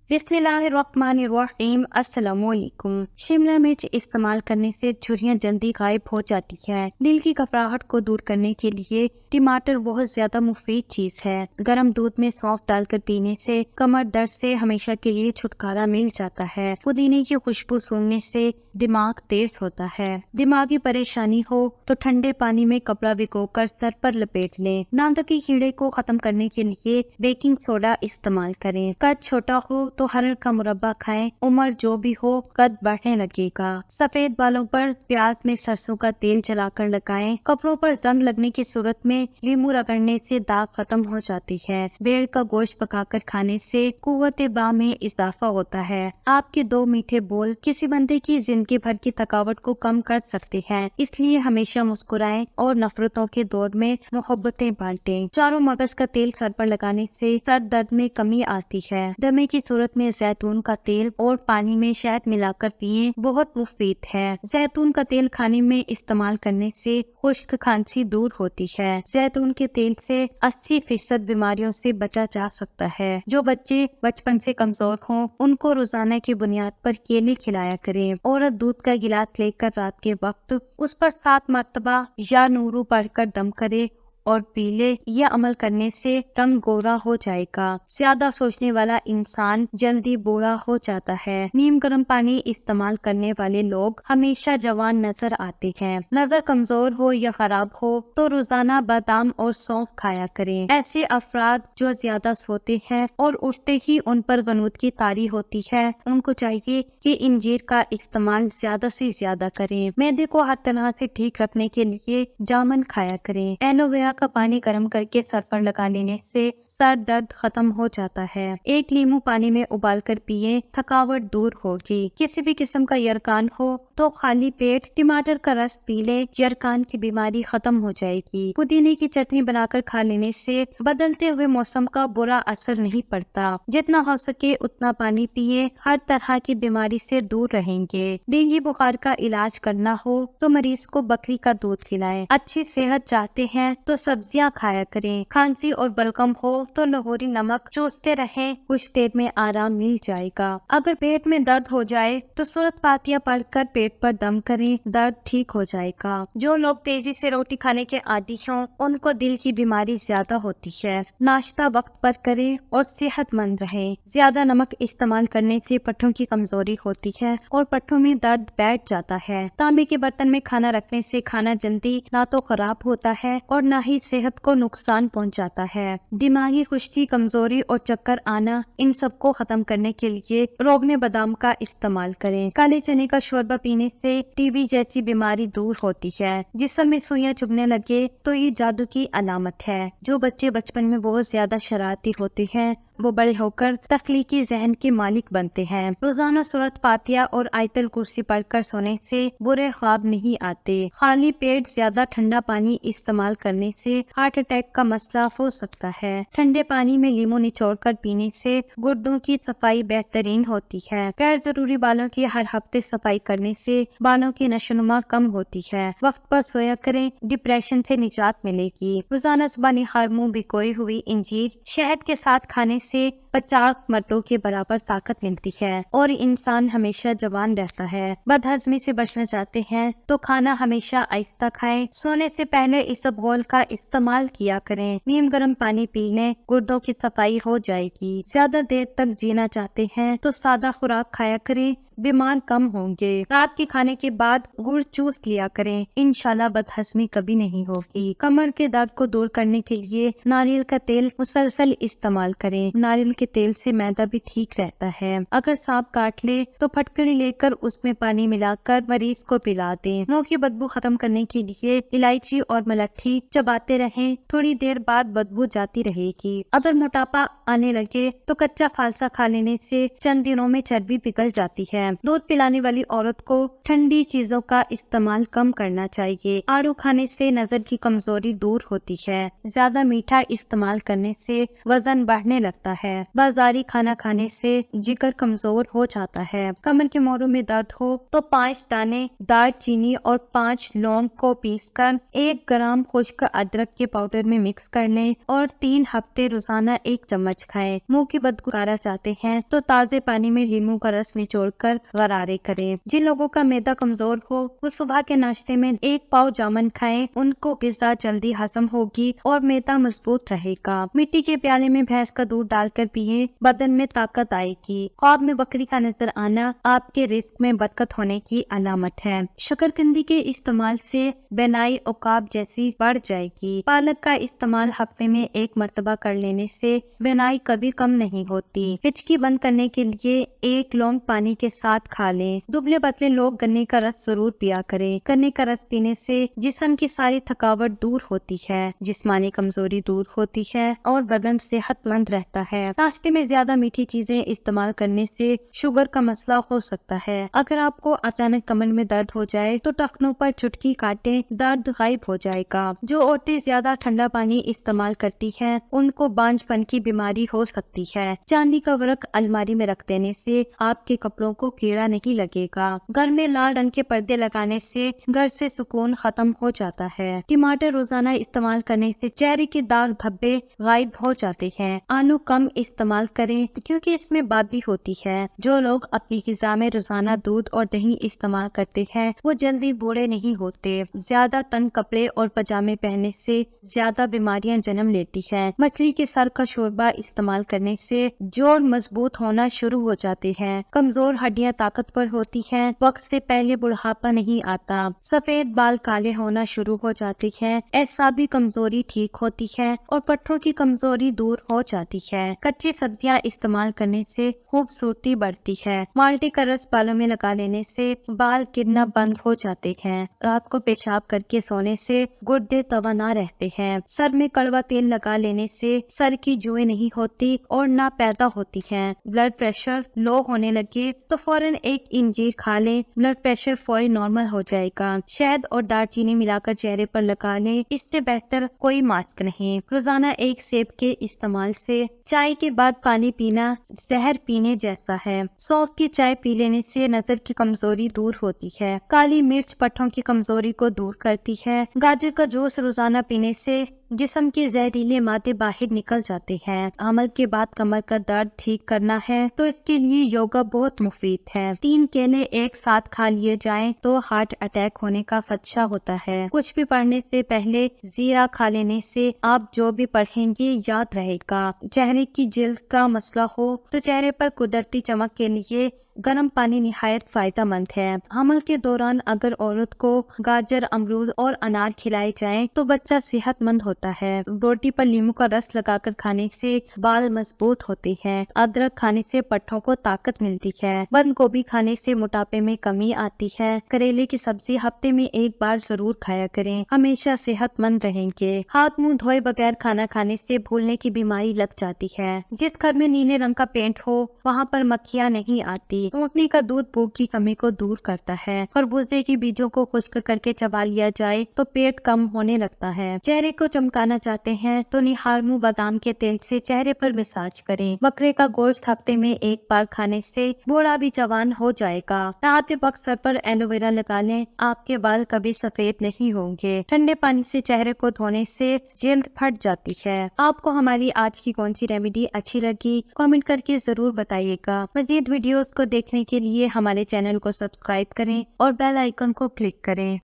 بسم اللہ الرحمن الرحیم۔ السلام علیکم۔ شملہ مرچ استعمال کرنے سے جھریاں جلدی غائب ہو جاتی ہے۔ دل کی گھبراہٹ کو دور کرنے کے لیے ٹماٹر بہت زیادہ مفید چیز ہے۔ گرم دودھ میں سونف ڈال کر پینے سے کمر درد سے ہمیشہ کے لیے چھٹکارا مل جاتا ہے۔ پودینے کی خوشبو سونگنے سے دماغ تیز ہوتا ہے۔ دماغی پریشانی ہو تو ٹھنڈے پانی میں کپڑا بھگو کر سر پر لپیٹ لیں۔ دانتوں کے کیڑے کو ختم کرنے کے لیے بیکنگ سوڈا استعمال کریں۔ قد چھوٹا ہو تو ہرر کا مربع کھائیں۔ عمر جو بھی ہو قد بڑھنے لگے گا۔ سفید بالوں پر پیاز میں سرسوں کا تیل جلا کر لگائیں۔ کپڑوں پر زنگ لگنے کی صورت میں لیمو رگڑنے سے داغ ختم ہو جاتی ہے۔ بھیڑ کا گوشت پکا کر کھانے سے قوت باہ میں اضافہ ہوتا ہے۔ آپ کے 2 میٹھے بول کسی بندے کی زندگی بھر کی تھکاوٹ کو کم کر سکتے ہیں، اس لیے ہمیشہ مسکرائیں اور نفرتوں کے دور میں محبتیں بانٹیں۔ چاروں مغز کا تیل سر پر لگانے سے سر درد میں کمی آتی ہے۔ دمے کی صورت میں زیتون کا تیل اور پانی میں شہد ملا کر پیئیں، بہت مفید ہے۔ زیتون کا تیل کھانے میں استعمال کرنے سے خشک کھانسی دور ہوتی ہے۔ زیتون کے تیل سے 80% بیماریوں سے بچا جا سکتا ہے۔ جو بچے بچپن سے کمزور ہوں ان کو روزانہ کی بنیاد پر کیلے کھلایا کریں۔ عورت دودھ کا گلاس لے کر رات کے وقت اس پر 7 مرتبہ یا نورو پڑھ کر دم کرے اور پی لے، یہ عمل کرنے سے رنگ گورا ہو جائے گا۔ زیادہ سوچنے والا انسان جلدی بوڑھا ہو جاتا ہے۔ نیم گرم پانی استعمال کرنے والے لوگ ہمیشہ جوان نظر آتے ہیں۔ نظر کمزور ہو یا خراب ہو تو روزانہ بادام اور سونف کھایا کریں۔ ایسے افراد جو زیادہ سوتے ہیں اور اٹھتے ہی ان پر غنودگی طاری ہوتی ہے، ان کو چاہیے کہ انجیر کا استعمال زیادہ سے زیادہ کریں۔ معدے کو ہر طرح سے ٹھیک رکھنے کے لیے جامن کھایا کریں۔ ایلو ویرا کا پانی گرم کر کے سر پر لگا لینے سے سر درد ختم ہو جاتا ہے۔ ایک لیمو پانی میں ابال کر پیئے، تھکاوٹ دور ہوگی۔ کسی بھی قسم کا یرقان ہو تو خالی پیٹ ٹماٹر کا رس پی لے، یرقان کی بیماری ختم ہو جائے گی۔ پودینے کی چٹنی بنا کر کھا لینے سے بدلتے ہوئے موسم کا برا اثر نہیں پڑتا۔ جتنا ہو سکے اتنا پانی پیئے، ہر طرح کی بیماری سے دور رہیں گے۔ ڈینگی بخار کا علاج کرنا ہو تو مریض کو بکری کا دودھ کھلائیں۔ اچھی صحت چاہتے ہیں تو سبزیاں کھایا کریں۔ کھانسی اور بلغم ہو تو لاہوری نمک چوستے رہیں، کچھ دیر میں آرام مل جائے گا۔ اگر پیٹ میں درد ہو جائے تو سورۃ فاتحہ پڑھ کر پیٹ پر دم کریں، درد ٹھیک ہو جائے گا۔ جو لوگ تیزی سے روٹی کھانے کے عادی ہوں ان کو دل کی بیماری زیادہ ہوتی ہے۔ ناشتہ وقت پر کریں اور صحت مند رہیں۔ زیادہ نمک استعمال کرنے سے پٹھوں کی کمزوری ہوتی ہے اور پٹھوں میں درد بیٹھ جاتا ہے۔ تانبے کے برتن میں کھانا رکھنے سے کھانا جلدی نہ تو خراب ہوتا ہے اور نہ ہی صحت کو نقصان پہنچاتا ہے۔ دماغی خشکی، کمزوری اور چکر آنا، ان سب کو ختم کرنے کے لیے روغن بادام کا استعمال کریں۔ کالے چنے کا شوربہ پینے سے ٹی بی جیسی بیماری دور ہوتی ہے۔ جسم میں سوئیاں چبھنے لگے تو یہ جادو کی علامت ہے۔ جو بچے بچپن میں بہت زیادہ شرارتی ہوتے ہیں وہ بڑے ہو کر تخلیقی ذہن کے مالک بنتے ہیں۔ روزانہ سورۃ فاتحہ اور آیت الکرسی پڑھ کر سونے سے برے خواب نہیں آتے۔ خالی پیٹ زیادہ ٹھنڈا پانی استعمال کرنے سے ہارٹ اٹیک کا مسئلہ ہو سکتا ہے۔ ٹھنڈے پانی میں لیمو نچوڑ کر پینے سے گردوں کی صفائی بہترین ہوتی ہے۔ غیر ضروری بالوں کی ہر ہفتے صفائی کرنے سے بالوں کی نشوونما کم ہوتی ہے۔ وقت پر سویا کریں، ڈپریشن سے نجات ملے گی۔ روزانہ صبح نہار منہ بھگوئی ہوئی انجیر شہد کے ساتھ کھانے سے 50 مردوں کے برابر طاقت ملتی ہے اور انسان ہمیشہ جوان رہتا ہے۔ بد ہضمی سے بچنا چاہتے ہیں تو کھانا ہمیشہ آہستہ کھائیں۔ سونے سے پہلے اسبغول کا استعمال کیا کریں۔ نیم گرم پانی پی لیں، گردوں کی صفائی ہو جائے گی۔ زیادہ دیر تک جینا چاہتے ہیں تو سادہ خوراک کھایا کریں، بیمار کم ہوں گے۔ رات کے کھانے کے بعد گڑ چوس لیا کریں، انشاءاللہ بد ہضمی کبھی نہیں ہوگی۔ کمر کے درد کو دور کرنے کے لیے ناریل کا تیل مسلسل استعمال کریں۔ ناریل کے تیل سے معدہ بھی ٹھیک رہتا ہے۔ اگر سانپ کاٹ لے تو پھٹکڑی لے کر اس میں پانی ملا کر مریض کو پلا دیں۔ منہ کی بدبو ختم کرنے کے لیے الائچی اور ملٹھی چباتے رہیں، تھوڑی دیر بعد بدبو جاتی رہے گی۔ اگر موٹاپا آنے لگے تو کچا فالسا کھا لینے سے چند دنوں میں چربی پگھل جاتی ہے۔ دودھ پلانے والی عورت کو ٹھنڈی چیزوں کا استعمال کم کرنا چاہیے۔ آڑو کھانے سے نظر کی کمزوری دور ہوتی ہے۔ زیادہ میٹھا استعمال کرنے سے وزن بڑھنے لگتا ہے۔ بازاری کھانا کھانے سے جگر کمزور ہو جاتا ہے۔ کمر کے موڑوں میں درد ہو تو 5 دانے دار چینی اور 5 لونگ کو پیس کر 1 گرام خشک ادرک کے پاؤڈر میں مکس کر لیں اور 3 ہفتے روزانہ 1 چمچ کھائیں۔ منہ کی بدبو اتارنا چاہتے ہیں تو تازے پانی میں لیموں کا رس نچوڑ کر غرارے کریں۔ جن لوگوں کا معدہ کمزور ہو وہ صبح کے ناشتے میں 1 پاؤ جامن کھائیں، ان کو غذا جلدی ہضم ہوگی اور معدہ مضبوط رہے گا۔ مٹی کے پیالے میں بھینس کا دودھ ڈال کر پیئیں، بدن میں طاقت آئے گی۔ خواب میں بکری کا نظر آنا آپ کے رزق میں برکت ہونے کی علامت ہے۔ شکرکندی کے استعمال سے بینائی عقاب جیسی بڑھ جائے گی۔ پالک کا استعمال ہفتے میں 1 مرتبہ کر لینے سے بینائی کبھی کم نہیں ہوتی۔ ہچکی بند کرنے کے لیے 1 لونگ پانی کے ساتھ کھا لیں۔ دبلے پتلے لوگ گنے کا رس ضرور پیا کریں۔ گنے کا رس پینے سے جسم کی ساری تھکاوٹ دور ہوتی ہے، جسمانی کمزوری دور ہوتی ہے اور بدن صحت مند رہتا ہے۔ ناشتے میں زیادہ میٹھی چیزیں استعمال کرنے سے شوگر کا مسئلہ ہو سکتا ہے۔ اگر آپ کو اچانک کمر میں درد ہو جائے تو ٹخنوں پر چٹکی کاٹیں، درد غائب ہو جائے گا۔ جو عورتیں زیادہ ٹھنڈا پانی استعمال کرتی ہیں ان کو بانجھ پن کی بیماری ہو سکتی ہے۔ چاندی کا ورق الماری میں رکھ دینے سے آپ کے کپڑوں کو کیڑا نہیں لگے گا۔ گھر میں لال رنگ کے پردے لگانے سے گھر سے سکون ختم ہو جاتا ہے۔ ٹماٹر روزانہ استعمال کرنے سے چہرے کے داغ دھبے غائب ہو جاتے ہیں۔ آلو کم استعمال کریں کیونکہ اس میں بادی ہوتی ہے۔ جو لوگ اپنی غذا میں روزانہ دودھ اور دہی استعمال کرتے ہیں وہ جلدی بوڑھے نہیں ہوتے۔ زیادہ تنگ کپڑے اور پاجامے پہننے سے زیادہ بیماریاں جنم لیتی ہیں۔ مچھلی کے سر کا شوربہ استعمال کرنے سے جوڑ مضبوط ہونا شروع ہو جاتے ہیں۔ کمزور ہڈیاں طاقتور ہوتی ہیں۔ وقت سے پہلے بڑھاپا نہیں آتا۔ سفید بال کالے ہونا شروع ہو جاتے ہیں۔ اعصابی کمزوری ٹھیک ہوتی ہے اور پٹھوں کی کمزوری دور ہو جاتی ہے۔ کچی سبزیاں استعمال کرنے سے خوبصورتی بڑھتی ہے۔ مالٹے کا رس بالوں میں لگا لینے سے بال گرنا بند ہو جاتے ہیں۔ رات کو پیشاب کر کے سونے سے گردے توانا رہتے ہیں۔ سر میں کڑوا تیل لگا لینے سے سر کی جوئیں نہیں ہوتی اور نہ پیدا ہوتی ہیں۔ بلڈ پریشر لو ہونے لگے تو فوراً 1 انجیر کھا لیں، بلڈ پریشر فوری نارمل ہو جائے گا۔ شہد اور دار چینی ملا کر چہرے پر لگا لیں، اس سے بہتر کوئی ماسک نہیں۔ روزانہ 1 سیب کے استعمال سے چائے کے بعد پانی پینا زہر پینے جیسا ہے۔ سونف کی چائے پی لینے سے نظر کی کمزوری دور ہوتی ہے۔ کالی مرچ پٹھوں کی کمزوری کو دور کرتی ہے۔ گاجر کا جوس روزانہ پینے سے جسم کے زہریلے مادے باہر نکل جاتے ہیں۔ حمل کے بعد کمر کا درد ٹھیک کرنا ہے تو اس کے لیے یوگا بہت مفید ہے۔ 3 کیلے ایک ساتھ کھا لیے جائیں تو ہارٹ اٹیک ہونے کا خدشہ ہوتا ہے۔ کچھ بھی پڑھنے سے پہلے زیرہ کھا لینے سے آپ جو بھی پڑھیں گے یاد رہے گا۔ چہرے کی جلد کا مسئلہ ہو تو چہرے پر قدرتی چمک کے لیے گرم پانی نہایت فائدہ مند ہے۔ حمل کے دوران اگر عورت کو گاجر، امرود اور انار کھلائے جائیں تو بچہ صحت مند ہوتا ہے۔ روٹی پر لیموں کا رس لگا کر کھانے سے بال مضبوط ہوتے ہیں۔ ادرک کھانے سے پٹھوں کو طاقت ملتی ہے۔ بند گوبھی کھانے سے موٹاپے میں کمی آتی ہے۔ کریلے کی سبزی ہفتے میں 1 بار ضرور کھایا کریں، ہمیشہ صحت مند رہیں گے۔ ہاتھ منہ دھوئے بغیر کھانا کھانے سے بھولنے کی بیماری لگ جاتی ہے۔ جس گھر میں نیلے رنگ کا پینٹ ہو وہاں پر مکھیاں نہیں آتی۔ اونٹنی کا دودھ بھوک کی کمی کو دور کرتا ہے۔ خربوزے کی بیجوں کو خشک کر کے چبا لیا جائے تو پیٹ کم ہونے لگتا ہے۔ چہرے کو چمکانا چاہتے ہیں تو نہارمو بادام کے تیل سے چہرے پر مساج کریں۔ بکرے کا گوشت ہفتے میں 1 بار کھانے سے بوڑھا بھی جوان ہو جائے گا۔ نہاتے وقت سر پر ایلو ویرا لگا لیں، آپ کے بال کبھی سفید نہیں ہوں گے۔ ٹھنڈے پانی سے چہرے کو دھونے سے جلد پھٹ جاتی ہے۔ آپ کو ہماری آج کی کون سی ریمیڈی اچھی لگی کامنٹ کر کے ضرور بتائیے گا۔ مزید ویڈیوز کو دیکھنے کے لیے ہمارے چینل کو سبسکرائب کریں اور بیل آئیکن کو کلک کریں۔